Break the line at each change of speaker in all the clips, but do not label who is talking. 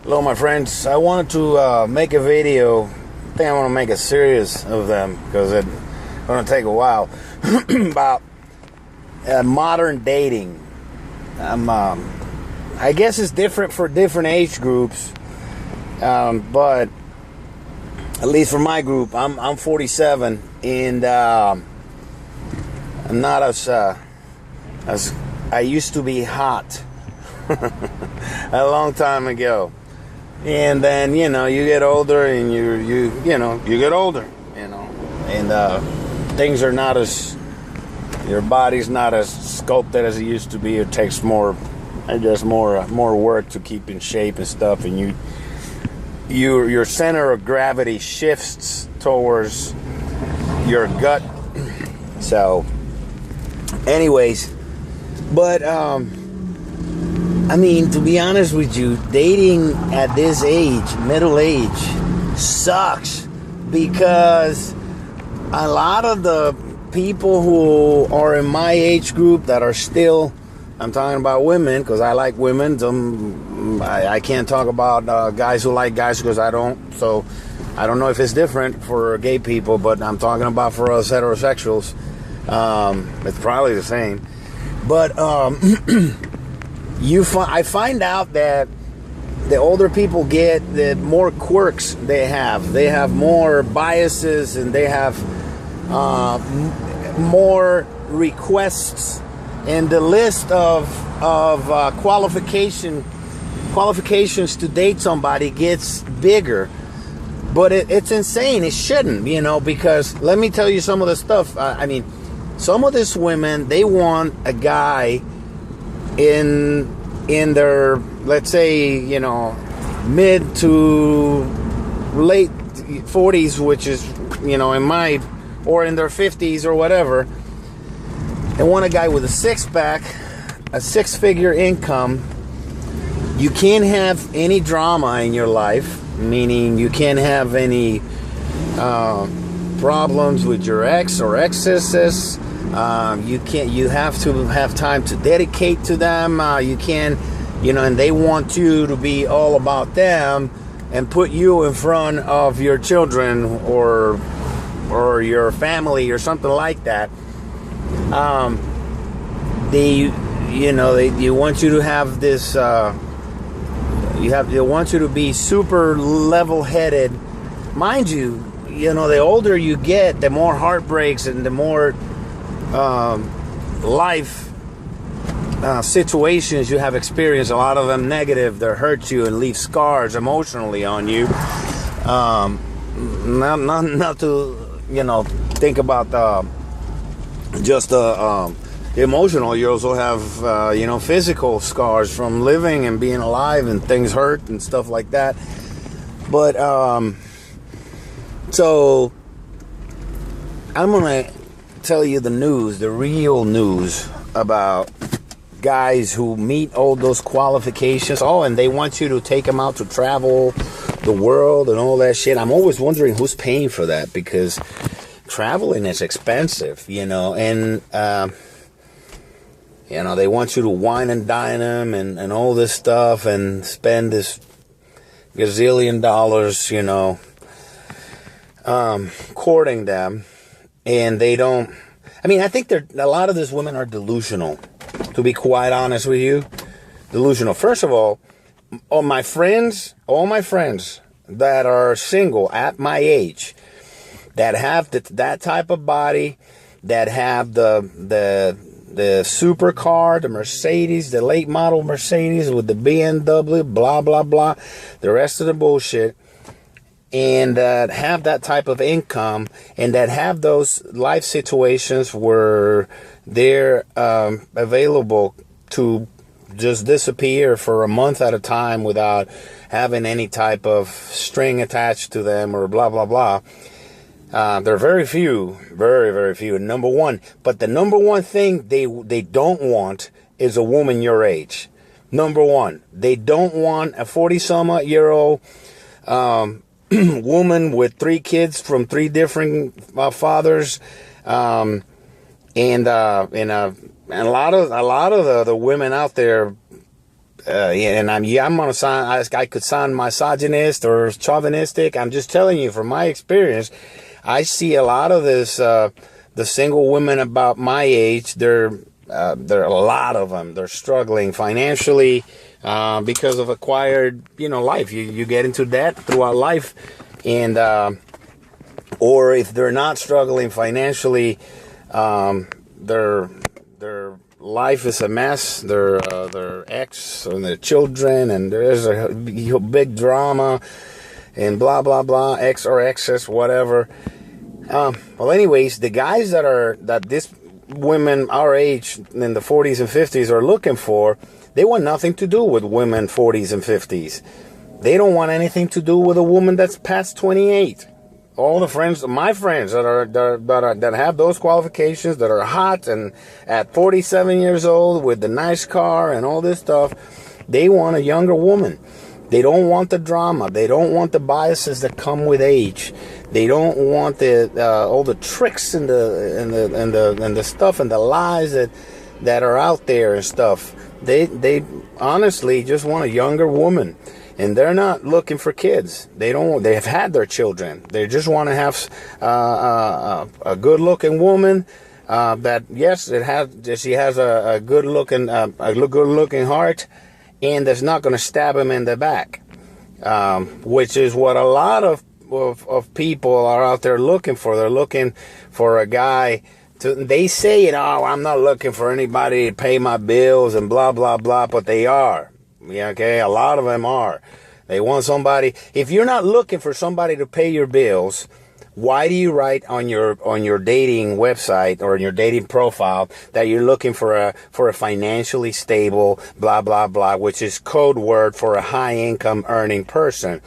Hello, my friends. I wanted to make a video. I think I want to make a series of them because it's going to take a while about modern dating. I guess it's different for different age groups, but at least for my group, I'm 47, and I'm not as I used to be hot a long time ago. And then, you get older and you get older, and things are not as, your body's not as sculpted as it used to be. It takes more work to keep in shape and stuff, and your center of gravity shifts towards your gut. So anyways, but to be honest with you, dating at this age, middle age, sucks, because a lot of the people who are in my age group that are still, I'm talking about women because I like women. I can't talk about guys who like guys because I don't. So I don't know if it's different for gay people, but I'm talking about for us heterosexuals. It's probably the same. But I find out that the older people get, the more quirks they have. They have more biases, and they have more requests, and the list of qualifications to date somebody gets bigger. But it's insane. It shouldn't, because let me tell you some of the stuff. Some of these women, they want a guy in their, let's say, mid to late 40s, which is, or in their 50s or whatever. They want a guy with a six-pack, a six-figure income. You can't have any drama in your life, meaning you can't have any problems with your ex or exes. You have to have time to dedicate to them. You can, and they want you to be all about them and put you in front of your children or your family or something like that. They want you to have this. They want you to be super level-headed, mind you. The older you get, the more heartbreaks and the more life situations you have experienced, a lot of them negative, that hurt you and leave scars emotionally on you. Not to think about just the emotional. You also have physical scars from living and being alive, and things hurt and stuff like that. But so I'm gonna tell you the news, the real news about guys who meet all those qualifications. And they want you to take them out to travel the world and all that shit. I'm always wondering who's paying for that, because traveling is expensive, and they want you to wine and dine them and all this stuff, and spend this gazillion dollars, courting them. And they don't, I think a lot of these women are delusional, to be quite honest with you. Delusional. First of all my friends that are single at my age, that have that type of body, that have the supercar, the Mercedes, the late model Mercedes with the BMW, blah, blah, blah, the rest of the bullshit, and that have that type of income, and that have those life situations where they're available to just disappear for a month at a time without having any type of string attached to them or blah, blah, blah. There are very few, very, very few. Number one. But the number one thing they don't want is a woman your age. Number one. They don't want a 40-some-year-old woman with 3 kids from 3 different fathers, and a lot of the women out there and I'm gonna sound, I could sound misogynist or chauvinistic. I'm just telling you from my experience. I see a lot of this, the single women about my age. There are a lot of them. They're struggling financially because of acquired, life. You get into debt throughout life, and or if they're not struggling financially, their life is a mess. Their ex and their children, and there's a big drama, and blah blah blah, ex or exes, whatever. Well, anyways, the guys that this women our age in the 40s and 50s are looking for, they want nothing to do with women 40s and 50s. They don't want anything to do with a woman that's past 28. All the friends, my friends that have those qualifications, that are hot and at 47 years old with the nice car and all this stuff, they want a younger woman. They don't want the drama. They don't want the biases that come with age. They don't want all the tricks and the stuff and the lies that are out there and stuff. They honestly just want a younger woman. And they're not looking for kids. They have had their children. They just want to have a good-looking woman. That yes, she has a good-looking heart, and that's not going to stab him in the back, which is what a lot of people are out there looking for. They're looking for a guy. They say, I'm not looking for anybody to pay my bills and blah blah blah, but they are. Yeah, okay, a lot of them are. They want somebody. If you're not looking for somebody to pay your bills, why do you write on your dating website or in your dating profile that you're looking for a financially stable blah blah blah, which is code word for a high income earning person?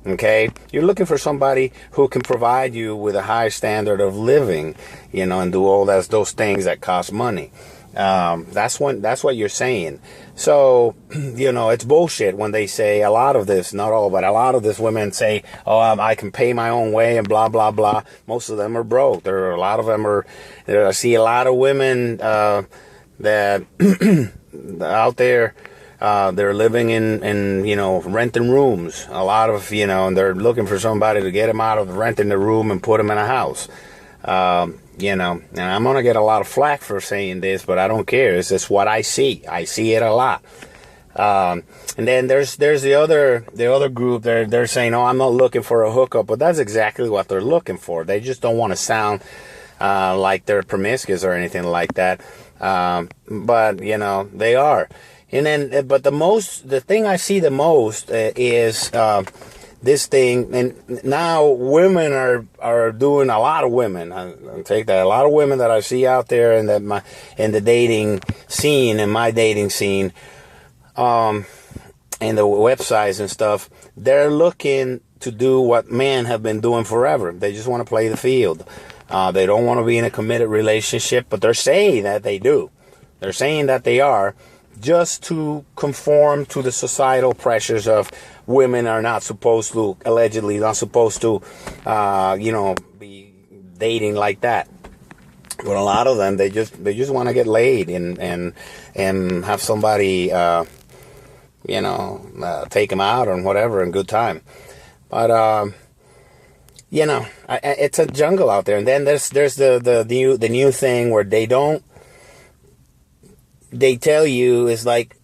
Okay, you're looking for somebody who can provide you with a high standard of living, and do all those things that cost money. That's what you're saying. So, it's bullshit when they say a lot of this, not all, but a lot of this women say, I can pay my own way and blah, blah, blah. Most of them are broke. There are a lot of them I see a lot of women, that out there, they're living in renting rooms. A lot of, and they're looking for somebody to get them out of renting the room and put them in a house. And I'm going to get a lot of flack for saying this, but I don't care. It's just what I see. I see it a lot. And then there's the other group. They're saying, I'm not looking for a hookup, but that's exactly what they're looking for. They just don't want to sound, like they're promiscuous or anything like that. But they are. And then, but the thing I see the most, is, this thing, and now women are doing, a lot of women, I'll take that, a lot of women that I see out there in the dating scene, in my dating scene, and the websites and stuff, they're looking to do what men have been doing forever. They just want to play the field. They don't want to be in a committed relationship, but they're saying that they do. They're saying that they are, just to conform to the societal pressures of women are not supposed to, allegedly not supposed to, be dating like that. But a lot of them, they just want to get laid and have somebody, take them out or whatever in good time. But, it's a jungle out there. And then there's the new thing where they tell you, it's like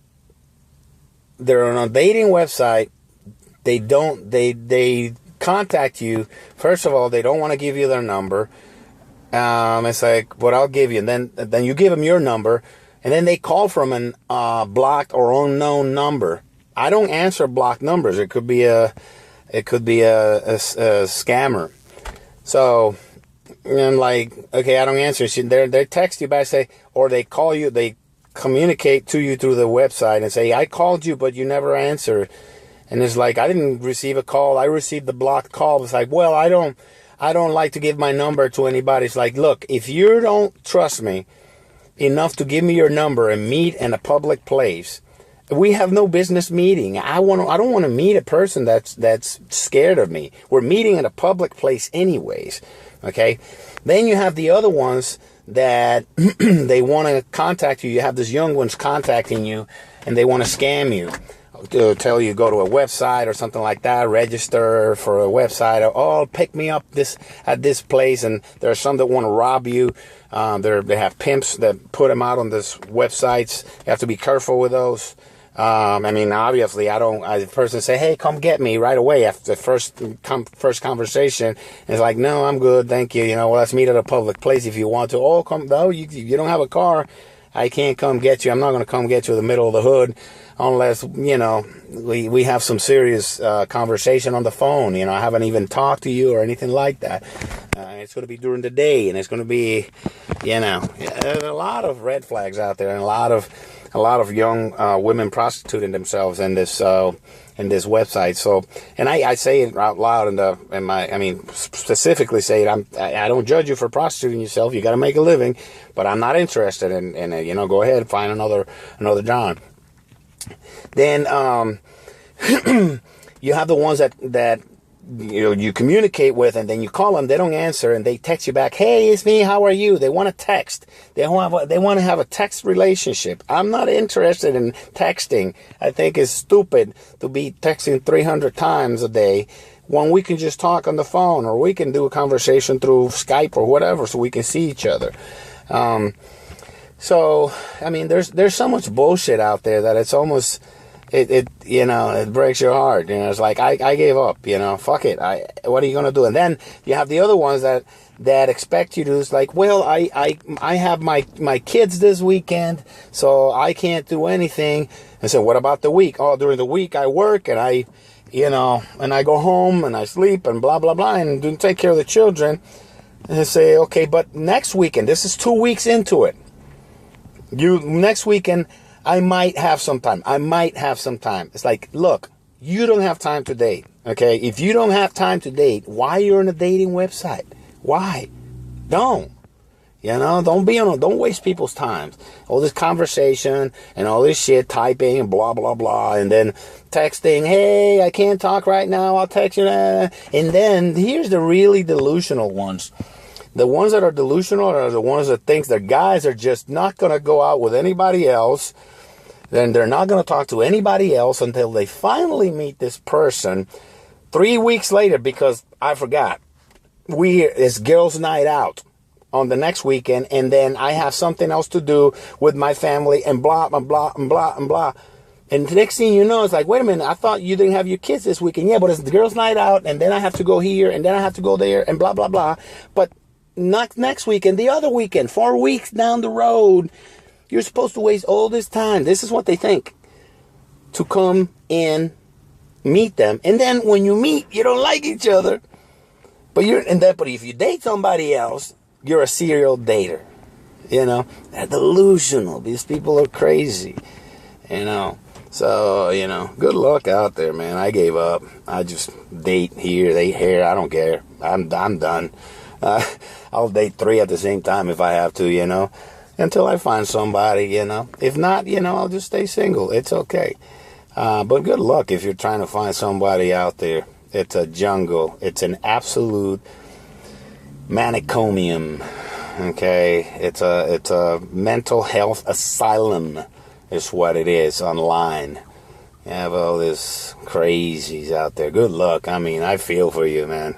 they're on a dating website. They contact you. First of all, they don't want to give you their number. It's like, but I'll give you. And then you give them your number, and then they call from an blocked or unknown number. I don't answer blocked numbers. It could be a scammer. So, I'm like, okay, I don't answer. They text you back, say, or they call you. They communicate to you through the website and say, I called you, but you never answered. And it's like, I didn't receive a call. I received the blocked call. It's like, well, I don't like to give my number to anybody. It's like, look, if you don't trust me enough to give me your number and meet in a public place, we have no business meeting. I don't want to meet a person that's scared of me. We're meeting in a public place anyways. Okay. Then you have the other ones that they want to contact you. You have these young ones contacting you, and they want to scam you. To tell you go to a website or something like that, register for a website, or oh, pick me up at this place, and there are some that want to rob you. They have pimps that put them out on these websites. You have to be careful with those. I mean, obviously, the person say, hey, come get me right away after the first conversation. And it's like, no, I'm good, thank you. Well, let's meet at a public place if you want to. Oh, come, no, you don't have a car. I can't come get you. I'm not going to come get you in the middle of the hood unless, we have some serious conversation on the phone. I haven't even talked to you or anything like that. It's going to be during the day, and it's going to be, there's a lot of red flags out there, and a lot of young women prostituting themselves in this website. So, and I say it out loud specifically say it. I don't judge you for prostituting yourself. You got to make a living, but I'm not interested in it. Go ahead and find another John. Then you have the ones that you communicate with, and then you call them, they don't answer, and they text you back, hey, it's me, how are you? They want to text. They want to have a text relationship. I'm not interested in texting. I think it's stupid to be texting 300 times a day when we can just talk on the phone, or we can do a conversation through Skype or whatever, so we can see each other. So, I mean, there's so much bullshit out there that it's almost, it breaks your heart. It's like, I gave up, fuck it. What are you going to do? And then you have the other ones that expect you to, it's like, well, I have my kids this weekend, so I can't do anything. And so what about the week? Oh, during the week I work, and I go home and I sleep and blah, blah, blah, and do take care of the children. And they say, okay, but next weekend, this is 2 weeks into it. Next weekend, I might have some time. It's like, look, you don't have time to date, okay? If you don't have time to date, why you're on a dating website? Why? Don't. Don't waste people's time. All this conversation and all this shit, typing and blah, blah, blah, and then texting, hey, I can't talk right now, I'll text you. And then here's the really delusional ones. The ones that are delusional are the ones that think that guys are just not going to go out with anybody else. Then they're not going to talk to anybody else until they finally meet this person 3 weeks later, because I forgot. It's girls' night out on the next weekend, and then I have something else to do with my family, and blah, and blah, and blah, and blah. And the next thing you know, it's like, wait a minute, I thought you didn't have your kids this weekend. Yeah, but it's the girls' night out, and then I have to go here, and then I have to go there, and blah, blah, blah. But not next weekend, the other weekend, 4 weeks down the road, you're supposed to waste all this time. This is what they think. To come and meet them. And then when you meet, you don't like each other. But if you date somebody else, you're a serial dater. They're delusional. These people are crazy. So, good luck out there, man. I gave up. I just date here, I don't care. I'm done. I'll date 3 at the same time if I have to, until I find somebody, If not, I'll just stay single. It's okay. But good luck if you're trying to find somebody out there. It's a jungle. It's an absolute manicomium. Okay? It's a mental health asylum is what it is online. You have all these crazies out there. Good luck. I mean, I feel for you, man.